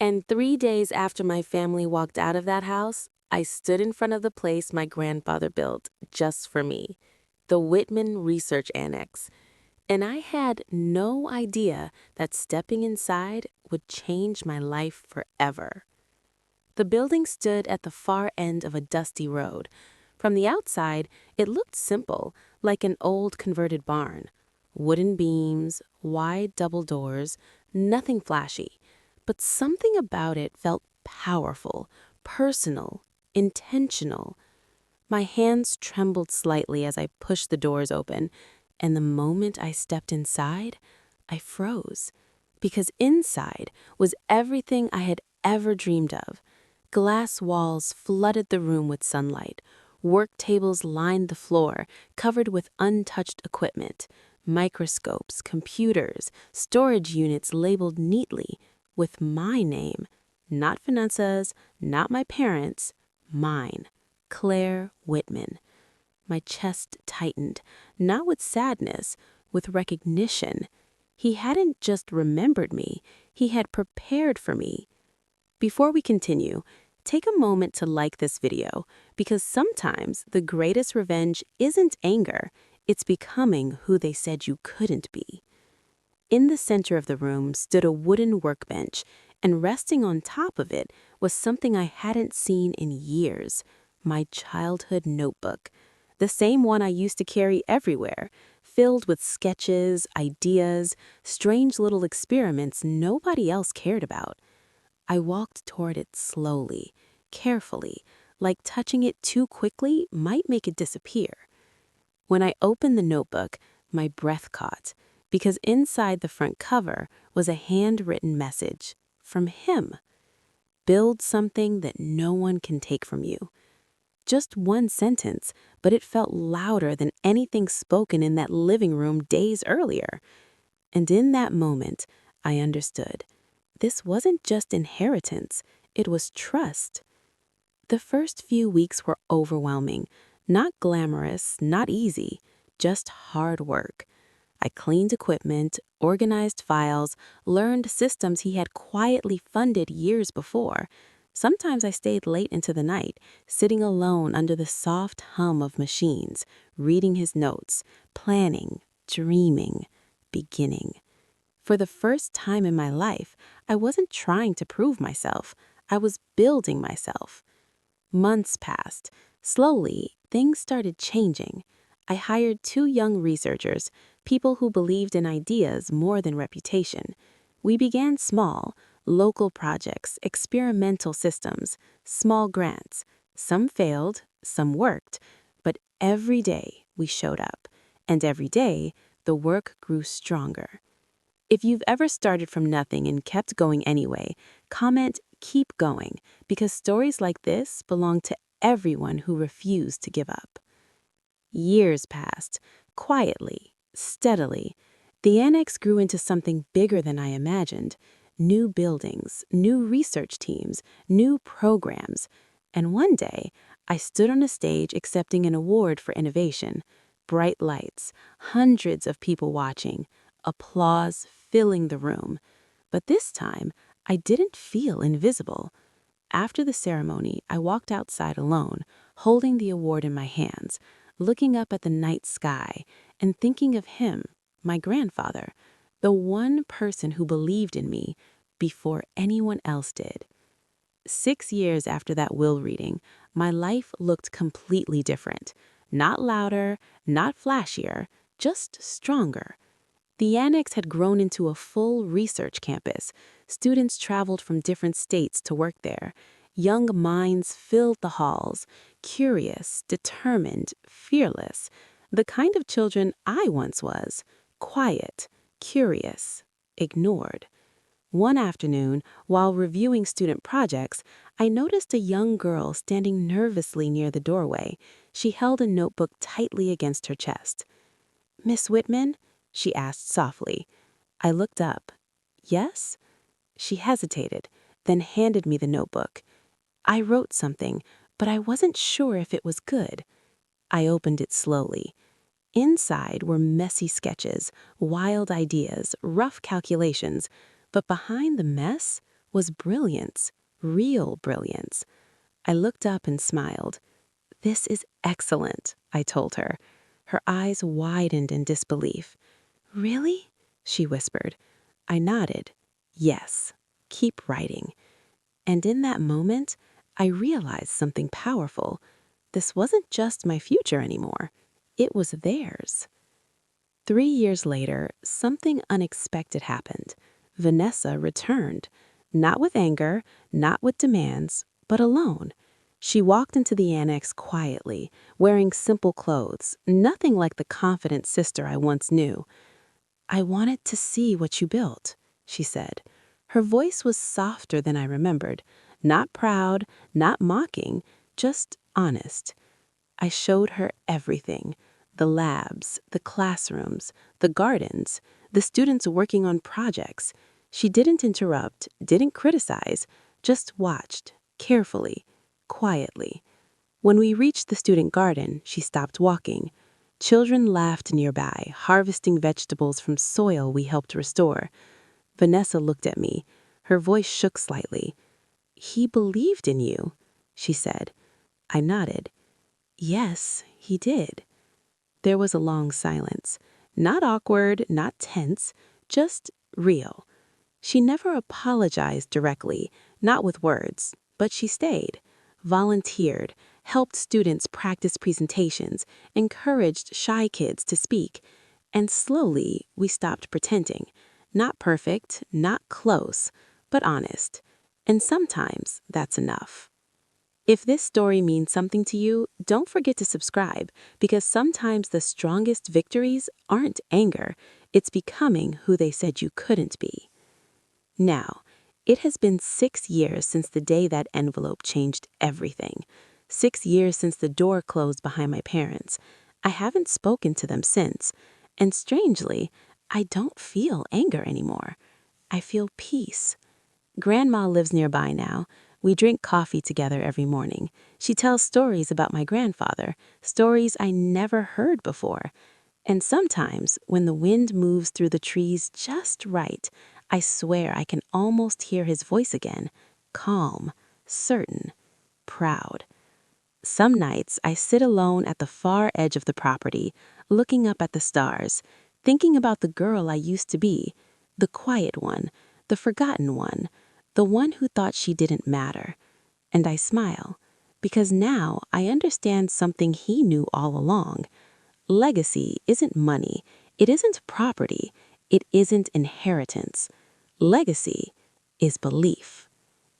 And 3 days after my family walked out of that house, I stood in front of the place my grandfather built just for me, the Whitman Research Annex. And I had no idea that stepping inside would change my life forever. The building stood at the far end of a dusty road. From the outside, it looked simple, like an old converted barn. Wooden beams, wide double doors, nothing flashy. But something about it felt powerful, personal, intentional. My hands trembled slightly as I pushed the doors open, and the moment I stepped inside, I froze. Because inside was everything I had ever dreamed of. Glass walls flooded the room with sunlight. Work tables lined the floor, covered with untouched equipment. Microscopes, computers, storage units labeled neatly with my name. Not Vanessa's, not my parents', mine. Claire Whitman. My chest tightened, not with sadness, with recognition. He hadn't just remembered me, he had prepared for me. Before we continue, take a moment to like this video, because sometimes the greatest revenge isn't anger, it's becoming who they said you couldn't be. In the center of the room stood a wooden workbench, and resting on top of it was something I hadn't seen in years, my childhood notebook. The same one I used to carry everywhere, filled with sketches, ideas, strange little experiments nobody else cared about. I walked toward it slowly, carefully, like touching it too quickly might make it disappear. When I opened the notebook, my breath caught, because inside the front cover was a handwritten message from him. Build something that no one can take from you. Just one sentence, but it felt louder than anything spoken in that living room days earlier. And in that moment, I understood. This wasn't just inheritance, it was trust. The first few weeks were overwhelming, not glamorous, not easy, just hard work. I cleaned equipment, organized files, learned systems he had quietly funded years before. Sometimes I stayed late into the night, sitting alone under the soft hum of machines, reading his notes, planning, dreaming, beginning. For the first time in my life, I wasn't trying to prove myself. I was building myself. Months passed. Slowly, things started changing. I hired 2 young researchers, people who believed in ideas more than reputation. We began small, local projects, experimental systems, small grants. Some failed, some worked, but every day we showed up, and every day the work grew stronger. If you've ever started from nothing and kept going anyway, comment "keep going," because stories like this belong to everyone who refused to give up. Years passed, quietly, steadily. The annex grew into something bigger than I imagined. New buildings, new research teams, new programs. And one day, I stood on a stage accepting an award for innovation. Bright lights, hundreds of people watching, applause filling the room. But this time, I didn't feel invisible. After the ceremony, I walked outside alone, holding the award in my hands, looking up at the night sky and thinking of him, my grandfather, the one person who believed in me before anyone else did. 6 years after that will reading, my life looked completely different. Not louder, not flashier, just stronger. The annex had grown into a full research campus. Students traveled from different states to work there. Young minds filled the halls, curious, determined, fearless. The kind of children I once was, quiet, curious, ignored. One afternoon, while reviewing student projects, I noticed a young girl standing nervously near the doorway. She held a notebook tightly against her chest. "Miss Whitman?" she asked softly. I looked up. "Yes?" She hesitated, then handed me the notebook. I wrote something, but I wasn't sure if it was good. I opened it slowly. Inside were messy sketches, wild ideas, rough calculations, but behind the mess was brilliance, real brilliance. I looked up and smiled. "This is excellent," I told her. Her eyes widened in disbelief. "Really?" she whispered. I nodded. "Yes, keep writing." And in that moment, I realized something powerful. This wasn't just my future anymore. It was theirs. 3 years later, something unexpected happened. Vanessa returned. Not with anger, not with demands, but alone. She walked into the annex quietly, wearing simple clothes, nothing like the confident sister I once knew. "I wanted to see what you built," she said. Her voice was softer than I remembered. Not proud, not mocking, just honest. I showed her everything. The labs, the classrooms, the gardens, the students working on projects. She didn't interrupt, didn't criticize, just watched, carefully, quietly. When we reached the student garden, she stopped walking. Children laughed nearby, harvesting vegetables from soil we helped restore. Vanessa looked at me. Her voice shook slightly. "He believed in you," she said. I nodded. "Yes, he did." There was a long silence. Not awkward, not tense, just real. She never apologized directly, not with words, but she stayed, volunteered, helped students practice presentations, encouraged shy kids to speak. And slowly, we stopped pretending. Not perfect, not close, but honest. And sometimes that's enough. If this story means something to you, don't forget to subscribe, because sometimes the strongest victories aren't anger, it's becoming who they said you couldn't be. Now, it has been 6 years since the day that envelope changed everything. 6 years since the door closed behind my parents. I haven't spoken to them since, and strangely, I don't feel anger anymore. I feel peace. Grandma lives nearby now. We drink coffee together every morning. She tells stories about my grandfather, stories I never heard before. And sometimes, when the wind moves through the trees just right, I swear I can almost hear his voice again, calm, certain, proud. Some nights I sit alone at the far edge of the property, looking up at the stars, thinking about the girl I used to be, the quiet one, the forgotten one, the one who thought she didn't matter. And I smile, because now I understand something he knew all along. Legacy isn't money, it isn't property, it isn't inheritance. Legacy is belief.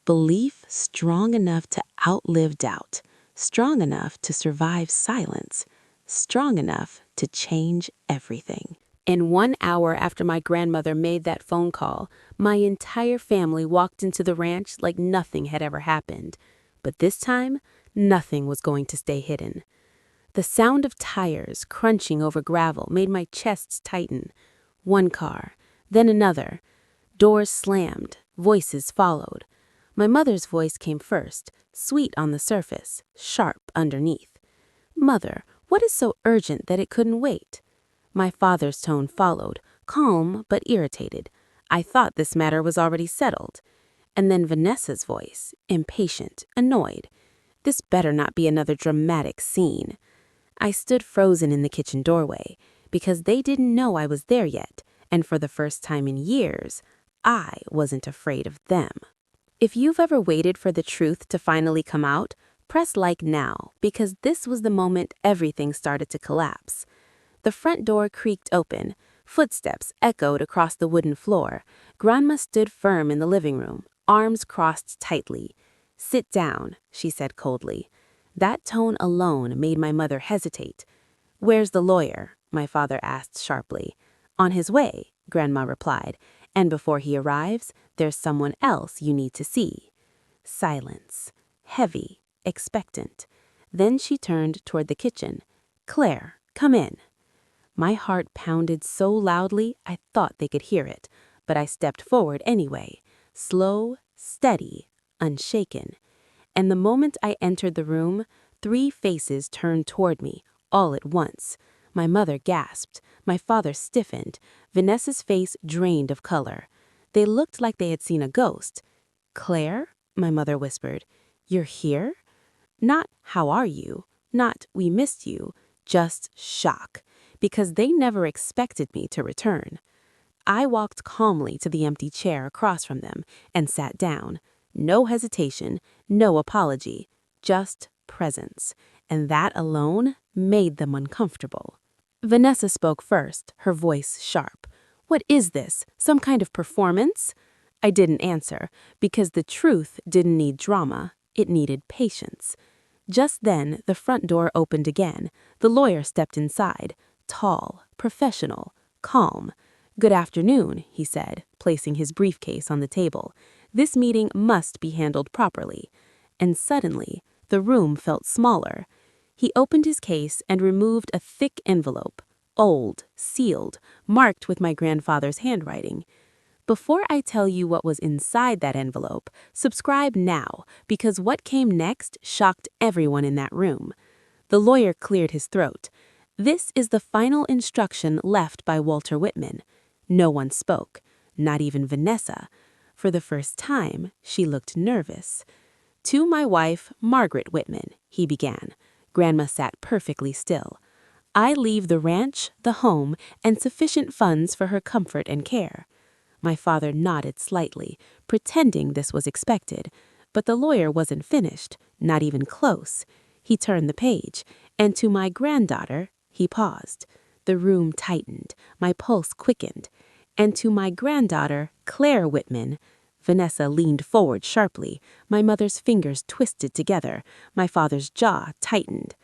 Belief strong enough to outlive doubt, strong enough to survive silence, strong enough to change everything. And 1 hour after my grandmother made that phone call, my entire family walked into the ranch like nothing had ever happened. But this time, nothing was going to stay hidden. The sound of tires crunching over gravel made my chest tighten. One car, then another. Doors slammed, voices followed. My mother's voice came first, sweet on the surface, sharp underneath. "Mother, what is so urgent that it couldn't wait?" My father's tone followed, calm but irritated. I thought this matter was already settled. And then Vanessa's voice, impatient, annoyed. This better not be another dramatic scene. I stood frozen in the kitchen doorway, because they didn't know I was there yet, and for the first time in years, I wasn't afraid of them. If you've ever waited for the truth to finally come out, press like now, because this was the moment everything started to collapse. The front door creaked open. Footsteps echoed across the wooden floor. Grandma stood firm in the living room, arms crossed tightly. "Sit down," she said coldly. That tone alone made my mother hesitate. "Where's the lawyer?" my father asked sharply. "On his way," Grandma replied. "And before he arrives, there's someone else you need to see." Silence. Heavy, expectant. Then she turned toward the kitchen. "Claire, come in." My heart pounded so loudly I thought they could hear it, but I stepped forward anyway, slow, steady, unshaken. And the moment I entered the room, 3 faces turned toward me, all at once. My mother gasped, my father stiffened, Vanessa's face drained of color. They looked like they had seen a ghost. Claire, my mother whispered, you're here? Not how are you, not we missed you, just shock, because they never expected me to return. I walked calmly to the empty chair across from them and sat down. No hesitation, no apology, just presence, and that alone made them uncomfortable. Vanessa spoke first, her voice sharp. What is this? Some kind of performance? I didn't answer, because the truth didn't need drama, it needed patience. Just then, the front door opened again. The lawyer stepped inside, tall, professional, calm. Good afternoon, he said, placing his briefcase on the table. This meeting must be handled properly. And suddenly, the room felt smaller. He opened his case and removed a thick envelope, old, sealed, marked with my grandfather's handwriting. Before I tell you what was inside that envelope, subscribe now, because what came next shocked everyone in that room. The lawyer cleared his throat. This is the final instruction left by Walter Whitman. No one spoke, not even Vanessa. For the first time, she looked nervous. To my wife, Margaret Whitman, he began. Grandma sat perfectly still. I leave the ranch, the home, and sufficient funds for her comfort and care. My father nodded slightly, pretending this was expected, but the lawyer wasn't finished, not even close. He turned the page, and to my granddaughter, he paused. The room tightened, my pulse quickened. And to my granddaughter, Claire Whitman, Vanessa leaned forward sharply, my mother's fingers twisted together, my father's jaw tightened.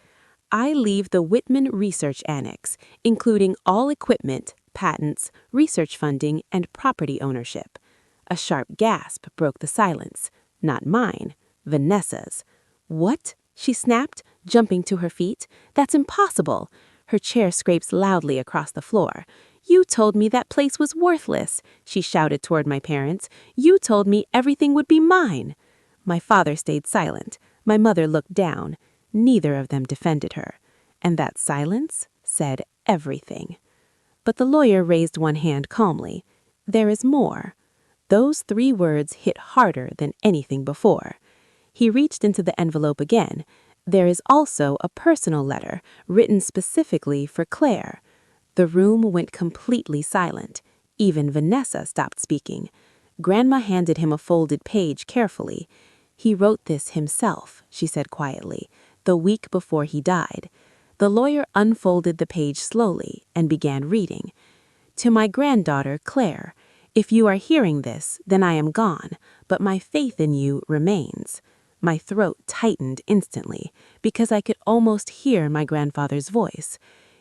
I leave the Whitman Research Annex, including all equipment, patents, research funding, and property ownership. A sharp gasp broke the silence. Not mine, Vanessa's. What? She snapped, jumping to her feet. That's impossible. Her chair scrapes loudly across the floor. You told me that place was worthless, she shouted toward my parents. You told me everything would be mine. My father stayed silent. My mother looked down. Neither of them defended her. And that silence said everything. But the lawyer raised one hand calmly. There is more. Those 3 words hit harder than anything before. He reached into the envelope again. There is also a personal letter, written specifically for Claire. The room went completely silent. Even Vanessa stopped speaking. Grandma handed him a folded page carefully. He wrote this himself, she said quietly, the week before he died. The lawyer unfolded the page slowly and began reading. To my granddaughter, Claire, if you are hearing this, then I am gone, but my faith in you remains. My throat tightened instantly because I could almost hear my grandfather's voice.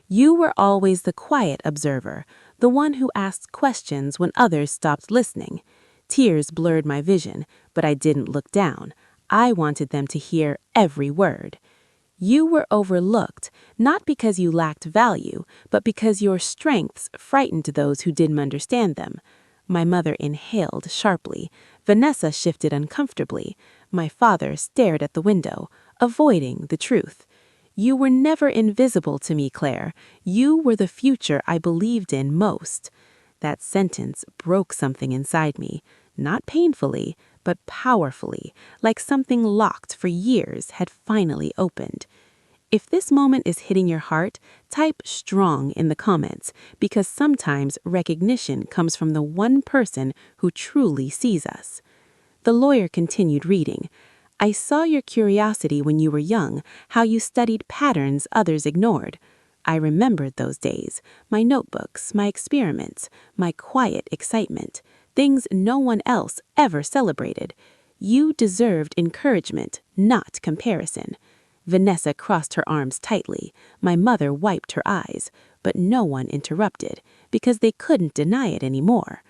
You were always the quiet observer, the one who asked questions when others stopped listening. Tears blurred my vision, but I didn't look down. I wanted them to hear every word. You were overlooked, not because you lacked value, but because your strengths frightened those who didn't understand them. My mother inhaled sharply. Vanessa shifted uncomfortably. My father stared at the window, avoiding the truth. You were never invisible to me, Claire. You were the future I believed in most. That sentence broke something inside me, not painfully, but powerfully, like something locked for years had finally opened. If this moment is hitting your heart, type strong in the comments, because sometimes recognition comes from the one person who truly sees us. The lawyer continued reading. I saw your curiosity when you were young, how you studied patterns others ignored. I remembered those days, my notebooks, my experiments, my quiet excitement, things no one else ever celebrated. You deserved encouragement, not comparison. Vanessa crossed her arms tightly. My mother wiped her eyes, but no one interrupted, because they couldn't deny it anymore.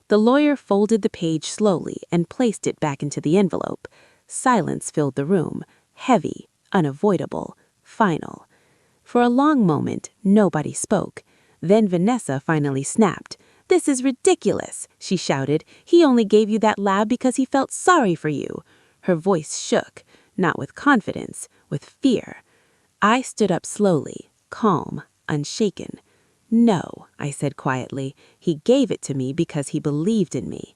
The lawyer folded the page slowly and placed it back into the envelope. Silence filled the room, heavy, unavoidable, final. For a long moment, nobody spoke. Then Vanessa finally snapped. This is ridiculous, she shouted. He only gave you that lab because he felt sorry for you. Her voice shook, not with confidence, with fear. I stood up slowly, calm, unshaken. No, I said quietly, he gave it to me because he believed in me.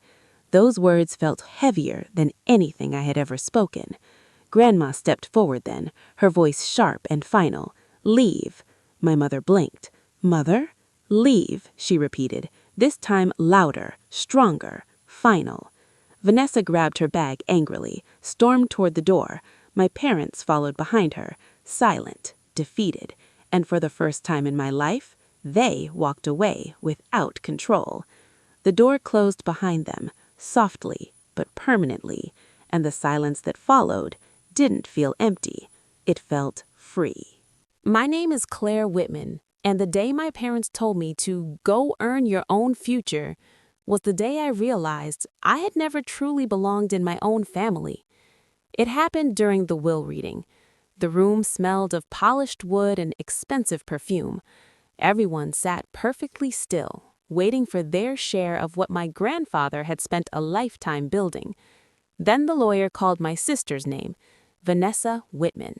Those words felt heavier than anything I had ever spoken. Grandma stepped forward then, her voice sharp and final. "Leave." My mother blinked. "Mother?" "Leave," she repeated, this time louder, stronger, final. Vanessa grabbed her bag angrily, stormed toward the door. My parents followed behind her, silent, defeated, and for the first time in my life, they walked away without control. The door closed behind them, softly but permanently, and the silence that followed didn't feel empty. It felt free. My name is Claire Whitman, and the day my parents told me to go earn your own future was the day I realized I had never truly belonged in my own family. It happened during the will reading. The room smelled of polished wood and expensive perfume. Everyone sat perfectly still, waiting for their share of what my grandfather had spent a lifetime building. Then the lawyer called my sister's name, Vanessa Whitman.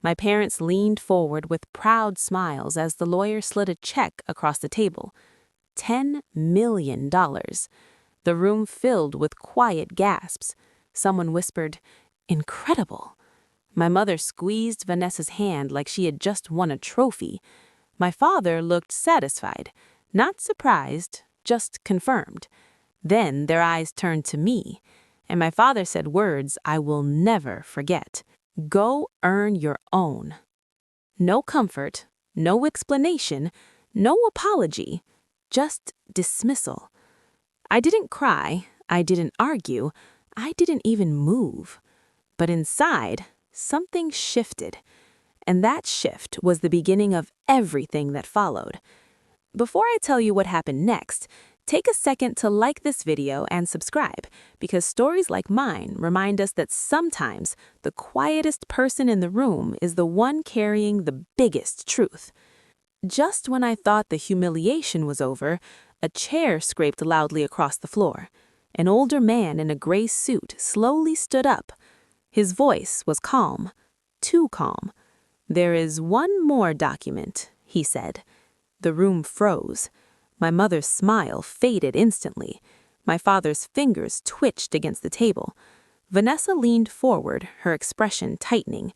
My parents leaned forward with proud smiles as the lawyer slid a check across the table. $10 million. The room filled with quiet gasps. Someone whispered, "Incredible." My mother squeezed Vanessa's hand like she had just won a trophy. My father looked satisfied, not surprised, just confirmed. Then their eyes turned to me, and my father said words I will never forget. "Go earn your own." No comfort, no explanation, no apology, just dismissal. I didn't cry, I didn't argue, I didn't even move. But inside, something shifted, and that shift was the beginning of everything that followed. Before I tell you what happened next, take a second to like this video and subscribe, because stories like mine remind us that sometimes the quietest person in the room is the one carrying the biggest truth. Just when I thought the humiliation was over, a chair scraped loudly across the floor. An older man in a gray suit slowly stood up. His voice was calm, too calm. "There is one more document," he said. The room froze. My mother's smile faded instantly. My father's fingers twitched against the table. Vanessa leaned forward, her expression tightening.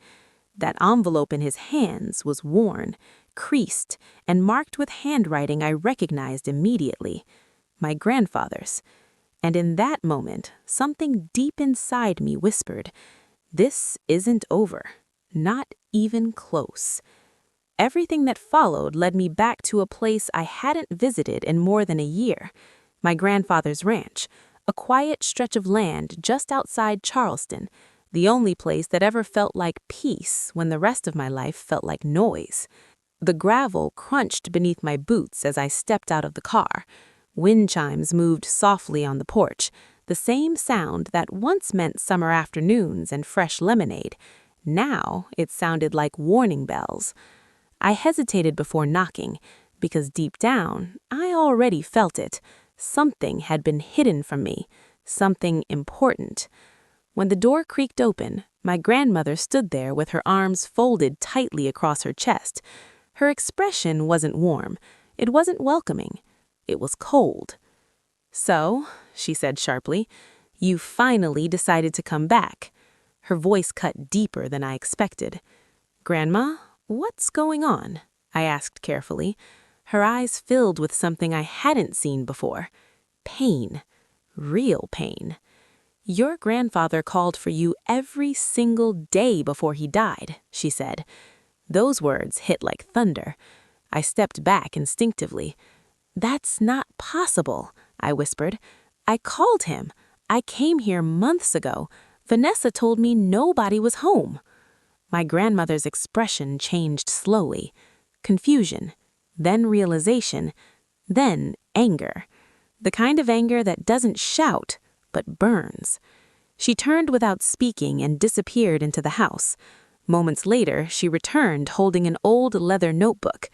That envelope in his hands was worn, creased, and marked with handwriting I recognized immediately. My grandfather's. And in that moment, something deep inside me whispered, "This isn't over. Not even close." Everything that followed led me back to a place I hadn't visited in more than a year. My grandfather's ranch, a quiet stretch of land just outside Charleston, the only place that ever felt like peace when the rest of my life felt like noise. The gravel crunched beneath my boots as I stepped out of the car. Wind chimes moved softly on the porch, the same sound that once meant summer afternoons and fresh lemonade. Now it sounded like warning bells. I hesitated before knocking, because deep down, I already felt it. Something had been hidden from me, something important. When the door creaked open, my grandmother stood there with her arms folded tightly across her chest. Her expression wasn't warm. It wasn't welcoming. It was cold. "So," she said sharply, "you finally decided to come back." Her voice cut deeper than I expected. "Grandma, what's going on?" I asked carefully. Her eyes filled with something I hadn't seen before. Pain. Real pain. "Your grandfather called for you every single day before he died," she said. Those words hit like thunder. I stepped back instinctively. "That's not possible," I whispered. "I called him. I came here months ago. Vanessa told me nobody was home." My grandmother's expression changed slowly. Confusion, then realization, then anger. The kind of anger that doesn't shout, but burns. She turned without speaking and disappeared into the house. Moments later, she returned holding an old leather notebook.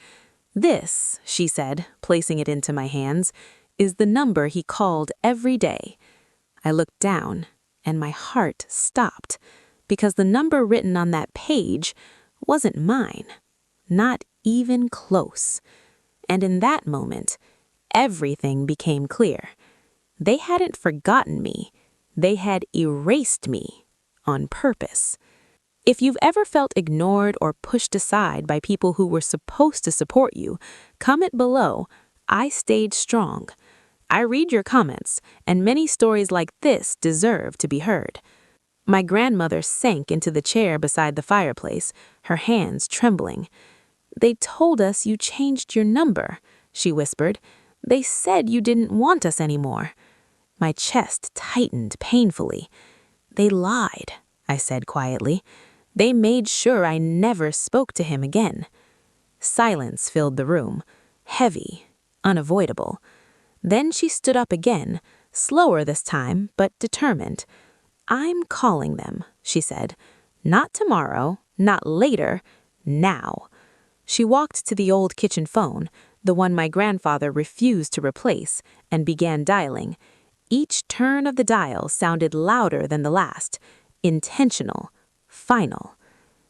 "This," she said, placing it into my hands, "is the number he called every day." I looked down, and my heart stopped, because the number written on that page wasn't mine. Not even close. And in that moment, everything became clear. They hadn't forgotten me. They had erased me on purpose. If you've ever felt ignored or pushed aside by people who were supposed to support you, comment below. I stayed strong. I read your comments, and many stories like this deserve to be heard. My grandmother sank into the chair beside the fireplace, her hands trembling. "They told us you changed your number," she whispered. "They said you didn't want us anymore." My chest tightened painfully. "They lied," I said quietly. "They made sure I never spoke to him again." Silence filled the room, heavy, unavoidable. Then she stood up again, slower this time, but determined. "I'm calling them," she said. "Not tomorrow, not later, now." She walked to the old kitchen phone, the one my grandfather refused to replace, and began dialing. Each turn of the dial sounded louder than the last, intentional, final.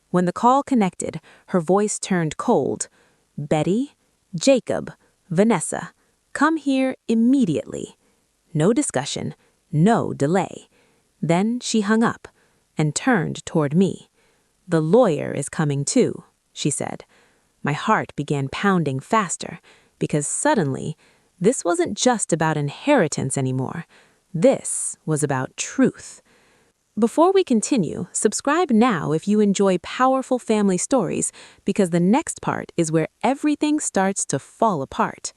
When the call connected, her voice turned cold. "Betty, Jacob, Vanessa, come here immediately." No discussion, no delay. Then she hung up and turned toward me. "The lawyer is coming too," she said. My heart began pounding faster because suddenly, this wasn't just about inheritance anymore. This was about truth. Before we continue, subscribe now if you enjoy powerful family stories, because the next part is where everything starts to fall apart.